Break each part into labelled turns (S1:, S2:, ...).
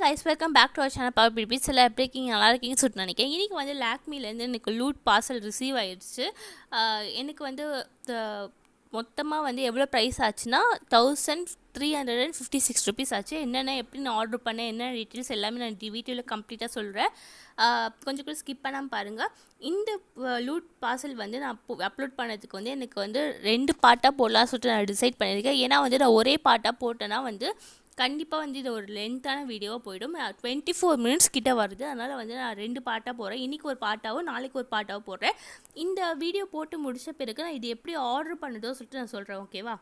S1: guys, welcome back to our channel Power Beauty. சில braking நல்லா இருக்கீங்கன்னு சொல்லிட்டு நினைக்கிறேன். இன்றைக்கி வந்து லாக்மிலேருந்து எனக்கு லூட் பார்சல் ரிசீவ் ஆகிடுச்சு. எனக்கு வந்து மொத்தமாக வந்து எவ்வளோ ப்ரைஸ் ஆச்சுன்னா 1356 ருபீஸ் ஆச்சு. என்னென்ன எப்படி நான் ஆர்டர் பண்ணேன், என்ன டீட்டெயில்ஸ் எல்லாமே நான் வீடியோவில் கம்ப்ளீட்டாக சொல்கிறேன். கொஞ்சம் கூட ஸ்கிப் பண்ணாமல் பாருங்கள். இந்த லூட் பார்சல் வந்து நான் அப்லோட் பண்ணதுக்கு வந்து எனக்கு வந்து 2 பார்ட்டாக போடலாம்னு சொல்லிட்டு நான் டிசைட் பண்ணியிருக்கேன். ஏன்னா வந்து நான் ஒரே பார்ட்டாக போட்டேன்னா வந்து கண்டிப்பாக வந்து இது ஒரு லென்த்தான வீடியோவாக போய்டும். 24 மினிட்ஸ் கிட்டே வருது. அதனால் வந்து நான் 2 பார்ட்டாக போடுறேன். இன்றைக்கி ஒரு பார்ட்டாகவும் நாளைக்கு ஒரு பார்ட்டாகவும் போடுறேன். இந்த வீடியோ போட்டு முடித்த பிறகு நான் இது எப்படி ஆர்டர் பண்ணுதோ சொல்லிட்டு நான் சொல்கிறேன். ஓகேவா?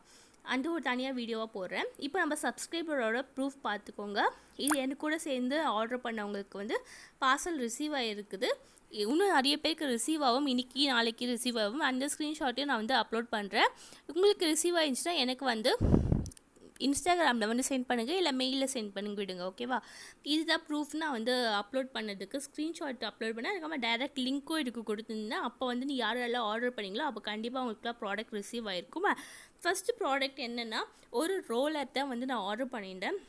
S1: அந்த ஒரு தனியாக வீடியோவாக போடுறேன். இப்போ நம்ம சப்ஸ்கிரைபரோட ப்ரூஃப் பார்த்துக்கோங்க. இது எனக்கு கூட சேர்ந்து ஆர்டர் பண்ணவங்களுக்கு வந்து பார்சல் ரிசீவ் ஆகிருக்குது. இன்னும் நிறைய பேருக்கு ரிசீவ் ஆகும். இன்றைக்கி நாளைக்கு ரிசீவ் ஆகும். அந்த ஸ்க்ரீன்ஷாட்டையும் நான் வந்து அப்லோட் பண்ணுறேன். உங்களுக்கு ரிசீவ் ஆகிடுச்சுன்னா எனக்கு வந்து இன்ஸ்டாகிராமில் வந்து சென்ட் பண்ணுங்கள், இல்லை மெயிலில் சென்ட் பண்ணி விடுங்க. ஓகேவா? இதுதான் ப்ரூஃப். நான் வந்து அப்லோட் பண்ணதுக்கு ஸ்க்ரீன்ஷாட் அப்லோட் பண்ணேன். அதுக்கப்புறம் டைரக்ட் லிங்க்கும் இதுக்கு கொடுத்துருந்தேன். அப்போ வந்து நீ யாரெல்லாம் ஆர்டர் பண்ணிங்களோ அப்போ கண்டிப்பாக உங்களுக்குலாம் ப்ராடக்ட் ரிசீவ் ஆகிருக்கும். ஃபஸ்ட்டு ப்ராடக்ட் என்னென்னா ஒரு ரோலர் தான் வந்து நான் ஆர்டர் பண்ணியிருந்தேன்.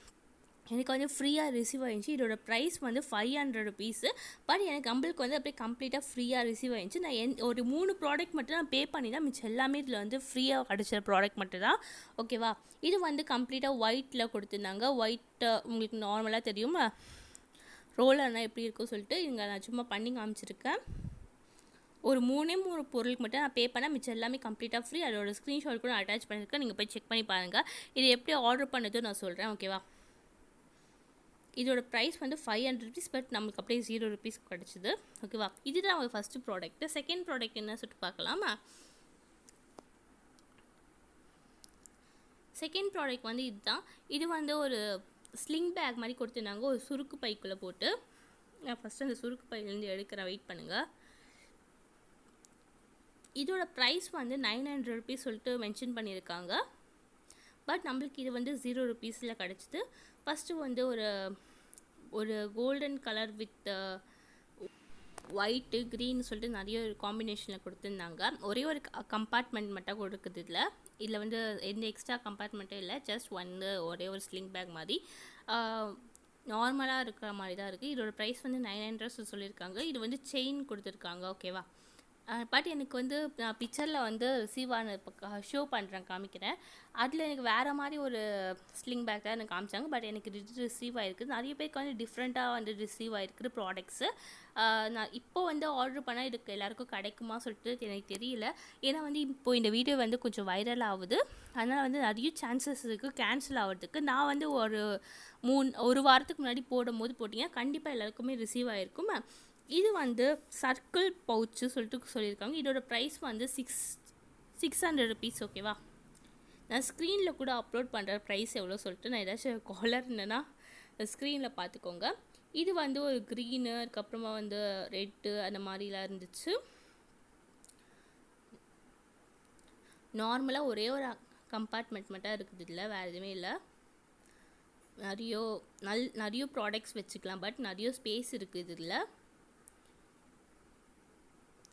S1: எனக்கு வந்து ஃப்ரீயாக ரிசீவ் ஆகிடுச்சு. இதோட ப்ரைஸ் வந்து 500 ருபீஸு. பட் எனக்கு நம்மளுக்கு வந்து அப்படியே கம்ப்ளீட்டாக ஃப்ரீயாக ரிசீவ் ஆகிடுச்சு. நான் ஒரு 3 ப்ராடக்ட் மட்டும் நான் பே பண்ணி தான், மிச்சம் எல்லாமே இதில் வந்து ஃப்ரீயாக கிடச்ச ப்ராடக்ட் மட்டும் தான். ஓகேவா? இது வந்து கம்ப்ளீட்டாக ஒயிட்டில் கொடுத்துருந்தாங்க. ஒயிட்டு உங்களுக்கு நார்மலாக தெரியும் ரோலர்னால் எப்படி இருக்கும் சொல்லிட்டு இங்கே நான் சும்மா பண்ணி காமிச்சிருக்கேன். ஒரு 3 பொருளுக்கு மட்டும் நான் பே பண்ணால் மிச்சம் எல்லாமே கம்ப்ளீட்டாக ஃப்ரீ. அதோட ஸ்க்ரீன்ஷாட் கூட அட்டாச் பண்ணியிருக்கேன். நீங்கள் போய் செக் பண்ணி பாருங்கள். இது எப்படி ஆர்டர் பண்ணதும் நான் சொல்கிறேன். ஓகேவா? இதோட ப்ரைஸ் வந்து 500 ருபீஸ். பட் நம்மளுக்கு அப்படியே 0 ருபீஸ் கிடச்சிது. ஓகேவா? இதுதான் அவங்க ஃபஸ்ட்டு ப்ராடக்ட்டு. செகண்ட் ப்ராடக்ட் என்ன சொல்லிட்டு பார்க்கலாமா? செகண்ட் ப்ராடக்ட் வந்து இதுதான். இது வந்து ஒரு ஸ்லிங் பேக் மாதிரி கொடுத்துருந்தாங்க, ஒரு சுருக்கு பைக்குள்ளே போட்டு. நான் ஃபஸ்ட்டு அந்த சுருக்கு பையிலேருந்து எடுக்கிறேன். வெயிட் பண்ணுங்கள். இதோட ப்ரைஸ் வந்து 900 ருபீஸ் சொல்லிட்டு மென்ஷன் பண்ணியிருக்காங்க. பட் நம்மளுக்கு இது வந்து 0 ருபீஸில் கிடச்சிது. ஃபஸ்ட்டு வந்து ஒரு golden colour with white green சொல்லிட்டு நிறைய ஒரு காம்பினேஷனில் கொடுத்துருந்தாங்க. ஒரே ஒரு கம்பார்ட்மெண்ட் மட்டும் கொடுக்குது. இதில் வந்து எந்த எக்ஸ்ட்ரா கம்பார்ட்மெண்ட்டும் இல்லை. ஜஸ்ட் ஒரே ஒரு ஸ்லிங் பேக் மாதிரி நார்மலாக இருக்கிற மாதிரி தான் இருக்குது. இதோட ப்ரைஸ் வந்து 900 சொல்லியிருக்காங்க. இது வந்து செயின் கொடுத்துருக்காங்க. ஓகேவா? பட் எனக்கு வந்து நான் பிக்சரில் வந்து ரிசீவ் ஆன ஷோ பண்ணுறேன், காமிக்கிறேன். அதில் எனக்கு வேறு மாதிரி ஒரு ஸ்லிங் பேக் தான் எனக்கு காமிச்சாங்க. பட் எனக்கு ரிசீவ் ஆகிருக்குது. நிறைய பேருக்கு வந்து டிஃப்ரெண்ட்டாக வந்து ரிசீவ் ஆகிருக்குது ப்ராடக்ட்ஸு. நான் இப்போது வந்து ஆர்டர் பண்ணால் இதுக்கு எல்லாேருக்கும் கிடைக்குமா சொல்லிட்டு எனக்கு தெரியல. ஏன்னா வந்து இப்போது இந்த வீடியோ வந்து கொஞ்சம் வைரல் ஆகுது. அதனால் வந்து நிறைய சான்சஸ் இருக்குது கேன்சல் ஆகிறதுக்கு. நான் வந்து ஒரு வாரத்துக்கு முன்னாடி போடும்போது போட்டிங்கன்னா கண்டிப்பாக எல்லாருக்குமே ரிசீவ் ஆகிருக்கும். இது வந்து சர்க்கிள் பவுச்சு சொல்லிட்டு சொல்லியிருக்காங்க. இதோட ப்ரைஸ் வந்து 600 ருபீஸ். ஓகேவா? நான் ஸ்க்ரீனில் கூட அப்லோட் பண்ணுற ப்ரைஸ் எவ்வளோ சொல்லிட்டு நான் ஏதாச்சும் காலர் இருந்தேன்னா ஸ்க்ரீனில் பார்த்துக்கோங்க. இது வந்து ஒரு க்ரீனு, அதுக்கப்புறமா வந்து ரெட்டு அந்த மாதிரிலாம் இருந்துச்சு. நார்மலாக ஒரே ஒரு கம்பார்ட்மெண்ட் மட்டும் இருக்குது. இல்லை வேறு எதுவுமே இல்லை. நிறைய ப்ராடக்ட்ஸ் வச்சுக்கலாம். பட் நிறைய ஸ்பேஸ் இருக்குது இதில்.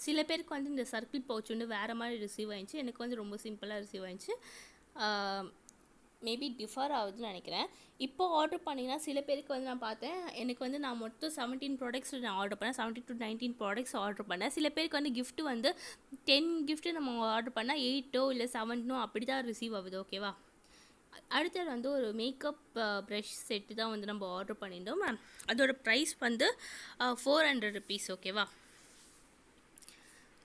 S1: சில பேருக்கு வந்து இந்த சர்க்கிள் பவுச் வந்து வேறு மாதிரி ரிசீவ் ஆகிடுச்சு. எனக்கு வந்து ரொம்ப சிம்பிளாக ரிசீவ் ஆகிடுச்சு. மேபி டிஃபர் ஆகுதுன்னு நினைக்கிறேன். இப்போது ஆர்டர் பண்ணிங்கன்னா சில பேருக்கு வந்து நான் பார்த்தேன், எனக்கு வந்து நான் மொத்தம் 17 ப்ராடக்ட்ஸ் நான் ஆர்டர் பண்ணேன். 17 to 19 ப்ராடக்ட்ஸ் ஆர்டர் பண்ணேன். சில பேருக்கு வந்து கிஃப்ட்டு வந்து 10 கிஃப்ட்டு நம்ம ஆர்டர் பண்ணால் 8 இல்லை 7 அப்படி தான் ரிசீவ் ஆகுது. ஓகேவா? அடுத்தது வந்து ஒரு மேக்கப் ப்ரஷ் செட்டு தான் வந்து நம்ம ஆர்டர் பண்ணியிருந்தோம். அதோட ப்ரைஸ் வந்து 400 ருபீஸ். ஓகேவா?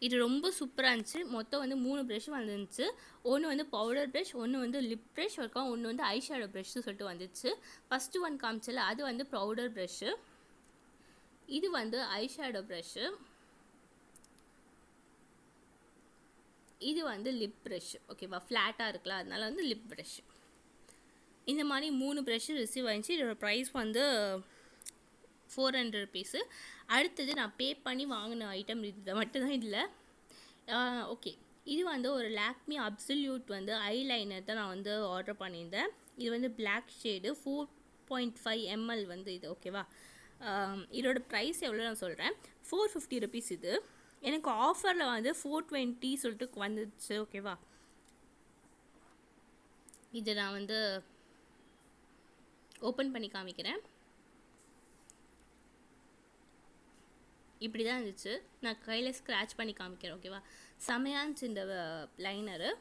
S1: இது ரொம்ப சூப்பராக இருந்துச்சு. மொத்தம் வந்து 3 ப்ரஷ் வந்துருந்துச்சு. ஒன்று வந்து பவுடர் ப்ரஷ், ஒன்று வந்து லிப் ப்ரஷ், ஒன்று வந்து ஐ ஷேடோ ப்ரஷ்ஷு சொல்லிட்டு வந்துச்சு. ஃபஸ்ட்டு ஒன் காமிச்சல அது வந்து பவுடர் ப்ரஷ்ஷு. இது வந்து ஐ ஷேடோ ப்ரஷ்ஷு. இது வந்து லிப் ப்ரஷ். ஓகேவா? ஃப்ளாட்டாக இருக்கலாம், அதனால வந்து லிப் ப்ரஷ். இந்த மாதிரி 3 ப்ரஷ்ஷு ரிசீவ் ஆகிடுச்சு. இதோட ப்ரைஸ் வந்து 400 ருபீஸு. அடுத்தது நான் பே பண்ணி வாங்கின ஐட்டம் இது மட்டும்தான் இல்லை. ஓகே, இது வந்து ஒரு லாக்மி அப்சல்யூட் வந்து ஐலைனர் தான் நான் வந்து ஆர்டர் பண்ணியிருந்தேன். இது வந்து பிளாக் ஷேடு 4.5 ml வந்து இது. ஓகேவா? இதோட ப்ரைஸ் எவ்வளோ நான் சொல்கிறேன். 450 ருபீஸ். இது எனக்கு ஆஃபரில் வந்து 420 சொல்லிட்டு வந்துடுச்சு. ஓகேவா? இது நான் வந்து ஓப்பன் பண்ணி காமிக்கிறேன். இப்படி தான் இருந்துச்சு. நான் கையில் ஸ்க்ராட்ச் பண்ணி காமிக்கிறேன். ஓகேவா, செமையாக இருந்துச்சு இந்த லைனரு.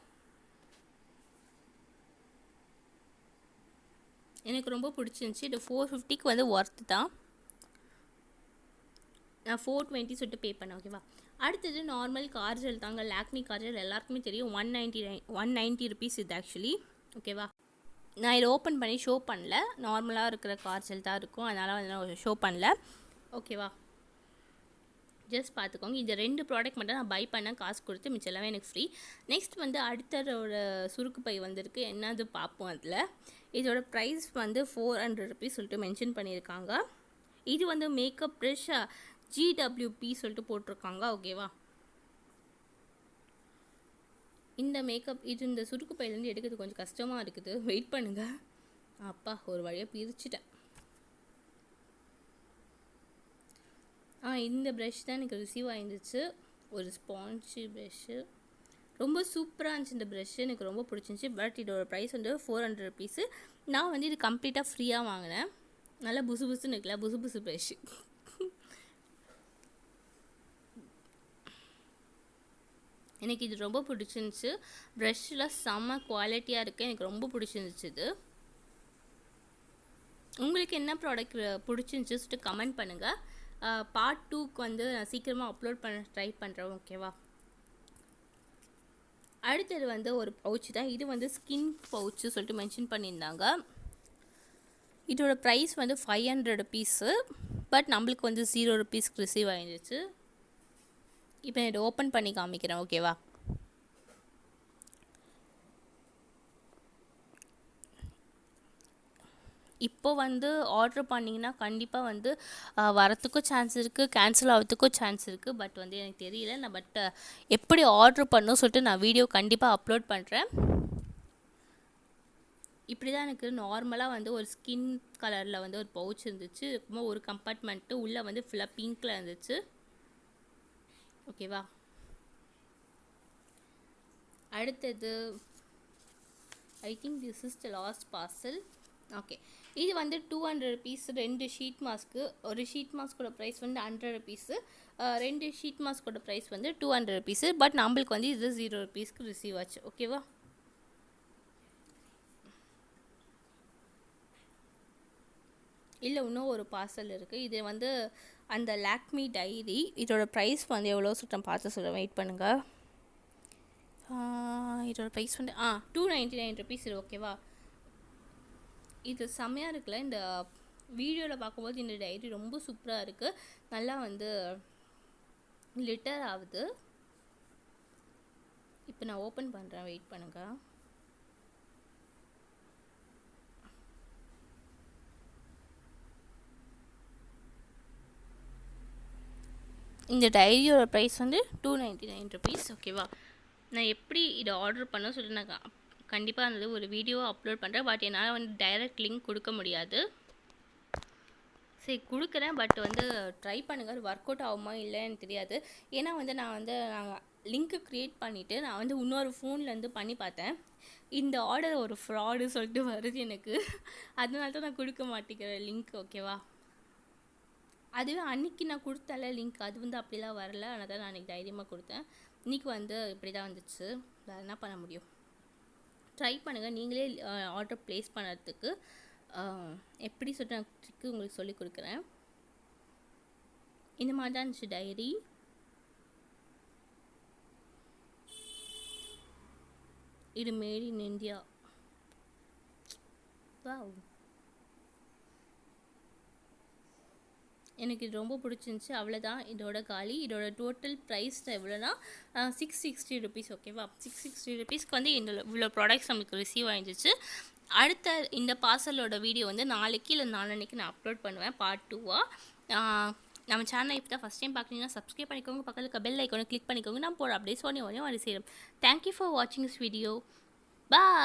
S1: எனக்கு ரொம்ப பிடிச்சிருந்துச்சி. இது 450க்கு வந்து ஒர்த்து தான். நான் 420 சொல்லிட்டு பே பண்ணேன். ஓகேவா, அடுத்தது நார்மல் கார்ஜல் தாங்க. லாக்மி கார்ஜல் எல்லாருக்குமே தெரியும். 190 ருபீஸ் இது ஆக்சுவலி. ஓகேவா, நான் இதை ஓப்பன் பண்ணி ஷோ பண்ணல. நார்மலாக இருக்கிற கார்ஜல் தான் இருக்கும், அதனால் வந்து நான் ஷோ பண்ணல. ஓகேவா, ஜஸ்ட் பார்த்துக்கோங்க. இந்த 2 ப்ராடக்ட் மட்டும் நான் பை பண்ணேன் காசு கொடுத்து, மிச்சம் எல்லாமே எனக்கு ஃப்ரீ. நெக்ஸ்ட் வந்து அடுத்ததோட சுருக்கு பை வந்திருக்கு. என்னது பார்ப்போம். அதில் இதோட ப்ரைஸ் வந்து 400 ருபீஸ் சொல்லிட்டு மென்ஷன் பண்ணியிருக்காங்க. இது வந்து மேக்கப் ப்ரஷ் GWP சொல்லிட்டு போட்டிருக்காங்க. ஓகேவா, இந்த மேக்கப் இந்த சுருக்கு பையிலேருந்து எடுக்கிறது கொஞ்சம் கஷ்டமாக இருக்குது. வெயிட் பண்ணுங்கள். அப்பா ஒரு வழியாக பிரிச்சுட்டேன். இந்த ப்ரஷ் தான் எனக்கு ரிசீவ் ஆகிருந்துச்சு. ஒரு ஸ்பான்ஜி ப்ரஷ்ஷு, ரொம்ப சூப்பராக இருந்துச்சு இந்த ப்ரஷ்ஷு. எனக்கு ரொம்ப பிடிச்சிருந்துச்சி. பட் இதோட ப்ரைஸ் வந்து 400 ருபீஸு. நான் வந்து இது கம்ப்ளீட்டாக ஃப்ரீயாக வாங்கினேன். நல்லா புசு புசுன்னு இருக்குல்ல, புசு புசு ப்ரஷ்ஷு. எனக்கு இது ரொம்ப பிடிச்சிருந்துச்சி. ப்ரஷ்ஷில் செம்ம குவாலிட்டியாக இருக்குது. எனக்கு ரொம்ப பிடிச்சிருந்துச்சி இது. உங்களுக்கு என்ன ப்ராடக்ட் பிடிச்சிருந்துச்சி சொல்லிட்டு கமெண்ட் பண்ணுங்கள். பார்ட் 2க்கு வந்து நான் சீக்கிரமாக அப்லோட் பண்ண ட்ரை பண்ணுறேன். ஓகேவா, அடுத்தது வந்து ஒரு பவுச் தான். இது வந்து ஸ்கின் பவுச்சு சொல்லிட்டு மென்ஷன் பண்ணியிருந்தாங்க. இதோட ப்ரைஸ் வந்து 500 ருபீஸு. பட் நம்மளுக்கு வந்து 0 ருபீஸ்க்கு ரிசீவ் ஆகிடுச்சு. இப்போ நான் இதை ஓப்பன் பண்ணி காமிக்கிறேன். ஓகேவா, இப்போ வந்து ஆர்டர் பண்ணிங்கன்னா கண்டிப்பாக வந்து வரத்துக்கும் சான்ஸ் இருக்குது, கேன்சல் ஆகிறதுக்கும் சான்ஸ் இருக்குது. பட் வந்து எனக்கு தெரியல. நான் எப்படி ஆர்டர் பண்ணணும் சொல்லிட்டு நான் வீடியோ கண்டிப்பாக அப்லோட் பண்ணுறேன். இப்படி தான் எனக்கு நார்மலாக வந்து ஒரு ஸ்கின் கலரில் வந்து ஒரு பவுச் இருந்துச்சு. ரொம்ப ஒரு கம்பார்ட்மெண்ட்டு உள்ளே வந்து ஃபுல்லாக பிங்க்கில் இருந்துச்சு. ஓகேவா, அடுத்தது I think this is the last parcel. Okay, இது வந்து 200 ருபீஸ் 2 ஷீட் மாஸ்க்கு. ஒரு ஷீட் மாஸ்க்கோட ப்ரைஸ் வந்து 100 ருபீஸு. 2 ஷீட் மாஸ்க்கோட ப்ரைஸ் வந்து 200 ருபீஸு. பட் நம்மளுக்கு வந்து இது 0 ருபீஸ்க்கு ரிசீவ் ஆச்சு. ஓகேவா, இல்லை இன்னும் ஒரு பார்சல் இருக்குது. இது வந்து அந்த லாக்மி டைரி. இதோட ப்ரைஸ் வந்து எவ்வளோ சொல்லிட்டு பார்த்து சொல்கிறேன். வெயிட் பண்ணுங்கள். இதோட ப்ரைஸ் வந்து 299 ருபீஸ். இது ஓகேவா, இது செம்மையாக இருக்குல்ல. இந்த வீடியோவில் பார்க்கும்போது இந்த டைரி ரொம்ப சூப்பராக இருக்குது. நல்லா வந்து லிட்டர் ஆகுது. இப்போ நான் ஓப்பன் பண்ணுறேன். வெயிட் பண்ணுங்கள். இந்த டைரியோட ப்ரைஸ் வந்து 299 ருபீஸ். ஓகேவா, நான் எப்படி இதை ஆர்டர் பண்ண சொல்லிட்டு நான் கண்டிப்பாக வந்து ஒரு வீடியோ அப்லோட் பண்ணுறேன். பட் என்னால் வந்து டைரக்ட் லிங்க் கொடுக்க முடியாது. சரி கொடுக்குறேன், பட் வந்து ட்ரை பண்ணுங்கள். ஒர்க் அவுட் ஆகுமா இல்லைன்னு தெரியாது. ஏன்னா வந்து நாங்கள் லிங்க்கு க்ரியேட் பண்ணிவிட்டு நான் வந்து இன்னொரு ஃபோன்லேருந்து பண்ணி பார்த்தேன். இந்த ஆர்டர் ஒரு ஃப்ராடு சொல்லிட்டு வருது எனக்கு. அதனால தான் நான் கொடுக்க மாட்டேங்கிறேன் லிங்க். ஓகேவா, அதுவே அன்றைக்கி நான் கொடுத்தால லிங்க், அது வந்து அப்படிலாம் வரல. அதனால் தான் நான் அன்றைக்கி தைரியமாக கொடுத்தேன். இன்றைக்கி வந்து இப்படி தான் வந்துச்சு. வேறு என்ன பண்ண முடியும். ட்ரை பண்ணுங்கள். நீங்களே ஆர்டர் ப்ளேஸ் பண்ணுறதுக்கு எப்படி சொல்லிட்டு நான் ட்ரிக்கு உங்களுக்கு சொல்லி கொடுக்குறேன். இந்த மாதிரி தான் இருந்துச்சு டைரி. இது மேட் இன் இந்தியா. வாவ், எனக்கு இது ரொம்ப பிடிச்சிருந்துச்சி. அவ்வளோதான் இதோட காலி. இதோட டோட்டல் ப்ரைஸ் எவ்வளோனா 660 ருபீஸ். ஓகேவா, 660 ருபீஸ்க்கு வந்து இவ்வளோ ப்ராடக்ட்ஸ் நம்மளுக்கு ரிசீவ் ஆகிடுச்சு. அடுத்த இந்த பார்சலோட வீடியோ வந்து நாளைக்கு இல்லை நாளன்னைக்கு நான் அப்லோட் பண்ணுவேன் பார்ட் 2வாக. நம்ம சேனலை இப்போ தான் ஃபஸ்ட் டைம் பார்க்குறீங்கன்னா சப்ஸ்கிரைப் பண்ணிக்கோங்க. பக்கத்தில் பெல் ஐக்கானை கிளிக் பண்ணிக்கோங்க. நான் போகிற அப்படியே ஒன்று செய்கிறோம். தேங்க்யூ ஃபார் வாட்சிங் திஸ் வீடியோ. பாய்.